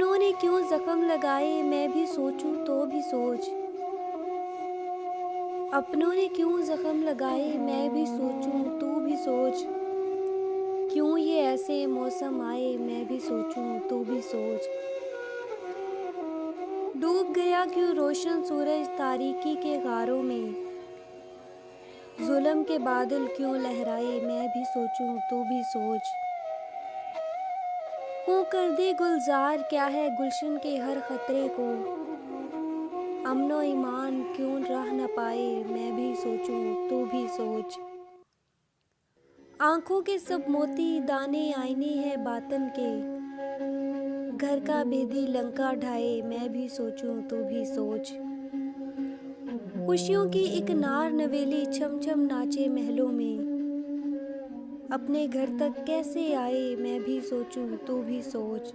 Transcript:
अपनों ने क्यों जख्म लगाए, मैं भी सोचूं तो भी सोच। अपनों ने क्यों जख्म लगाए, मैं भी सोचूं तू भी सोच। क्यों ये ऐसे मौसम आए, मैं भी सोचूं तू भी सोच। डूब गया क्यों रोशन सूरज तारीकी के गारों में। जुल्म के बादल क्यों लहराए, मैं भी सोचूं तू भी सोच। हो कर दे गुलजार क्या है गुलशन के हर खतरे को। अमनो ईमान क्यों राह न पाए, मैं भी सोचूं तू भी सोच। आंखों के सब मोती दाने आईने हैं बातन के। घर का भेदी लंका ढाए, मैं भी सोचूं तू भी सोच। खुशियों की एक नार नवेली छम छम नाचे महलों में। अपने घर तक कैसे आए, मैं भी सोचूं तू भी सोच।